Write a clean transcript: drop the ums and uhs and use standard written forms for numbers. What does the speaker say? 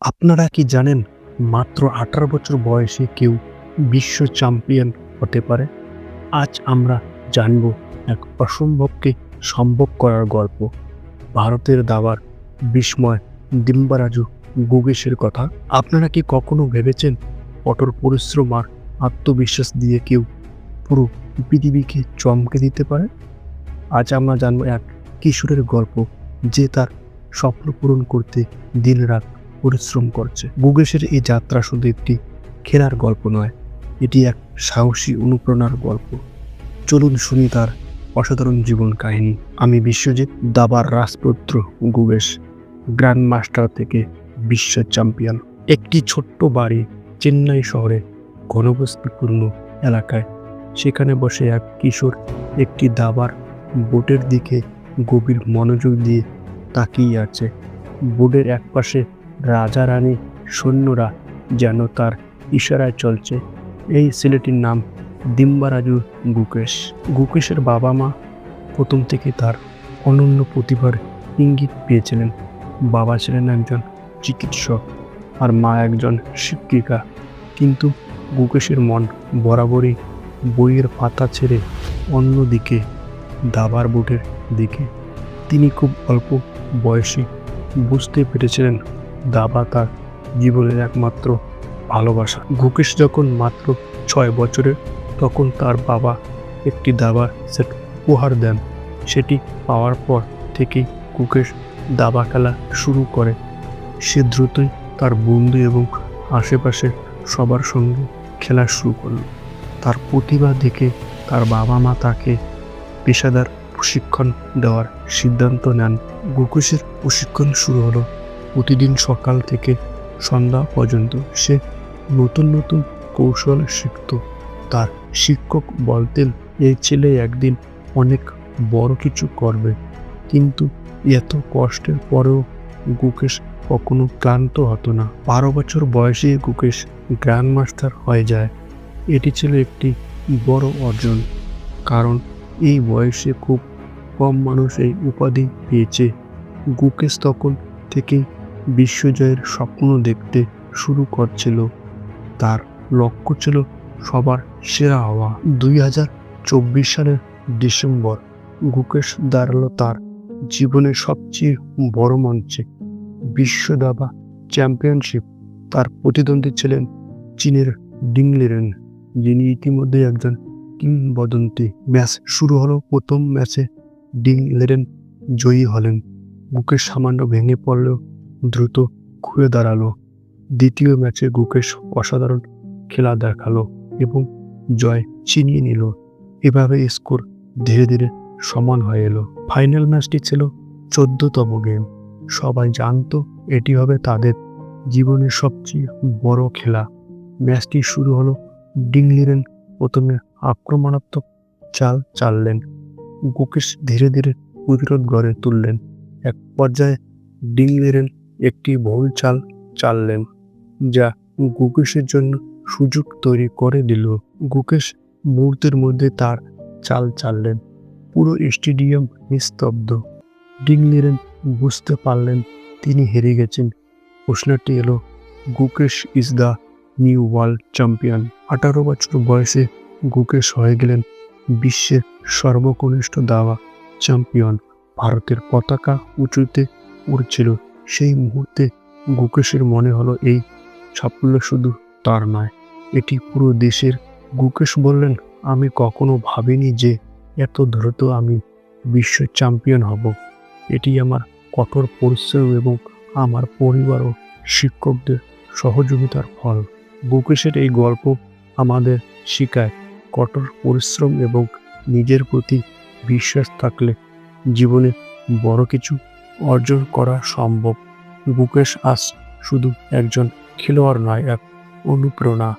আপনারা কি জানেন মাত্র 18 বছর বয়সে কেউ বিশ্ব চ্যাম্পিয়ন হতে পারে? আজ আমরা জানব এক অসম্ভবকে সম্ভব করার গল্প। ভারতের দাবার বিস্ময় ডিম্বারাজু গুগেশের কথা। আপনারা কি কখনো ভেবেছেন কঠোর পরিশ্রম আর আত্মবিশ্বাস দিয়ে কেউ পুরো পৃথিবীকে চমকে দিতে পারে? আজ আমরা জানব এক কিশোরের গল্প যে তার স্বপ্ন পূরণ করতে দিনরাত পরিশ্রম করছে। গুগেশের এই যাত্রা শুধু একটি খেলার গল্প নয়, এটি এক সাহসী অনুপ্রেরণার গল্প। চলুন শুনি তার অসাধারণ জীবন কাহিনী। আমি বিশ্বজিৎ, দাবার রাজপুত্র গুগেশ, গ্র্যান্ড মাস্টার থেকে বিশ্ব চ্যাম্পিয়ন। একটি ছোট্ট বাড়ি চেন্নাই শহরে ঘনবসতিপূর্ণ এলাকায়। সেখানে বসে এক কিশোর একটি দাবার বোর্ডের দিকে গভীর মনোযোগ দিয়ে তাকিয়ে আছে। বোর্ডের একপাশে রাজা রানী সৈন্যরা যেন তার ইশারায় চলছে। এই ছেলেটির নাম ডিম্বারাজু গুকেশ। গুকেশের বাবা মা প্রথম থেকে তার অনন্য প্রতিভার ইঙ্গিত পেয়েছিলেন। বাবা ছিলেন একজন চিকিৎসক আর মা একজন শিক্ষিকা, কিন্তু গুকেশের মন বরাবরই বইয়ের পাতা ছেড়ে অন্যদিকে, দাবার বোর্ডের দিকে। তিনি খুব অল্প বয়সে বুঝতে পেরেছিলেন দাবা তার জীবনের একমাত্র ভালোবাসা। গুকেশ যখন মাত্র 6 বছরের, তখন তার বাবা একটি দাবার সেট উপহার দেন। সেটি পাওয়ার পর থেকেই গুকেশ দাবা খেলা শুরু করে। সে দ্রুতই তার বন্ধু এবং আশেপাশের সবার সঙ্গে খেলা শুরু করল। তার প্রতিভা দেখে তার বাবা মা তাকে পেশাদার প্রশিক্ষণ দেওয়ার সিদ্ধান্ত নেন। গুকেশের প্রশিক্ষণ শুরু হলো প্রতিদিন সকাল থেকে সন্ধ্যা পর্যন্ত। সে নতুন নতুন কৌশল শিখত। তার শিক্ষক বলতেন এই ছেলে একদিন অনেক বড় কিছু করবে। কিন্তু এত কষ্টের পরেও গুকেশ কখনো ক্লান্ত হতো না। 12 বছর বয়সে গুকেশ গ্র্যান্ড মাস্টার হয়ে যায়। এটি ছিল একটি বড় অর্জন, কারণ এই বয়সে খুব কম মানুষ এই উপাধি পেয়েছে। গুকেশ তখন থেকেই বিশ্বজয়ের স্বপ্ন দেখতে শুরু করছিল। তার লক্ষ্য ছিল সবার সেরা হওয়া। 2024 সালের ডিসেম্বর গুকেশ দাঁড়ালো তার জীবনের সবচেয়ে বড় মঞ্চে, বিশ্ব দাবা চ্যাম্পিয়নশিপ। তার প্রতিদ্বন্দ্বী ছিলেন চীনের ডিং লিরেন, যিনি ইতিমধ্যে একজন কিংবদন্তি। ম্যাচ শুরু হলো। প্রথম ম্যাচে ডিং লিরেন জয়ী হলেন। গুকেশ সামান্য ভেঙে পড়লেও দ্রুত ঘুরে দাঁড়ালো। দ্বিতীয় ম্যাচে গুকেশ অসাধারণ খেলা দেখালো এবং জয় ছিনিয়ে নিল। এভাবে স্কোর ধীরে ধীরে সমান হয়ে এলো। ফাইনাল ম্যাচটি ছিল 14তম গেম। সবাই জানতো এটি হবে তাদের জীবনের সবচেয়ে বড় খেলা। ম্যাচটি শুরু হলো। ডিং লিরেন প্রথমে আক্রমণাত্মক চাল চাললেন। গুকেশ ধীরে ধীরে প্রতিরোধ গড়ে তুললেন। এক পর্যায়ে ডিং লিরেন একটি ভুল চাল চাললেন, যা গুকেশের জন্য সুযোগ তৈরি করে দিল। গুকেশ মুহূর্তের মধ্যে তার চাল চাললেন। পুরো স্টেডিয়াম নিস্তব্ধ। ডিং লিরেন বুঝতে পারলেন তিনি হেরে গেছেন। প্রশ্নটি এলো, Gukesh is the new world champion. 18 বছর বয়সে গুকেশ হয়ে গেলেন বিশ্বের সর্বকনিষ্ঠ দাবা চ্যাম্পিয়ন। ভারতের পতাকা উঁচুতে উড়ছিল। সেই মুহূর্তে গুকেশের মনে হলো এই সাফল্য শুধু তার নয়, এটি পুরো দেশের। গুকেশ বললেন, আমি কখনো ভাবিনি যে এত দ্রুত আমি বিশ্ব চ্যাম্পিয়ন হব। এটি আমার কঠোর পরিশ্রম এবং আমার পরিবার ও শিক্ষকদের সহযোগিতার ফল। গুকেশের এই গল্প আমাদের শেখায় কঠোর পরিশ্রম এবং নিজের প্রতি বিশ্বাস থাকলে জীবনে বড় কিছু অর্জন করা সম্ভব। গুকেশ আজ শুধু একজন খেলোয়াড় নয়, এক অনুপ্রেরণা।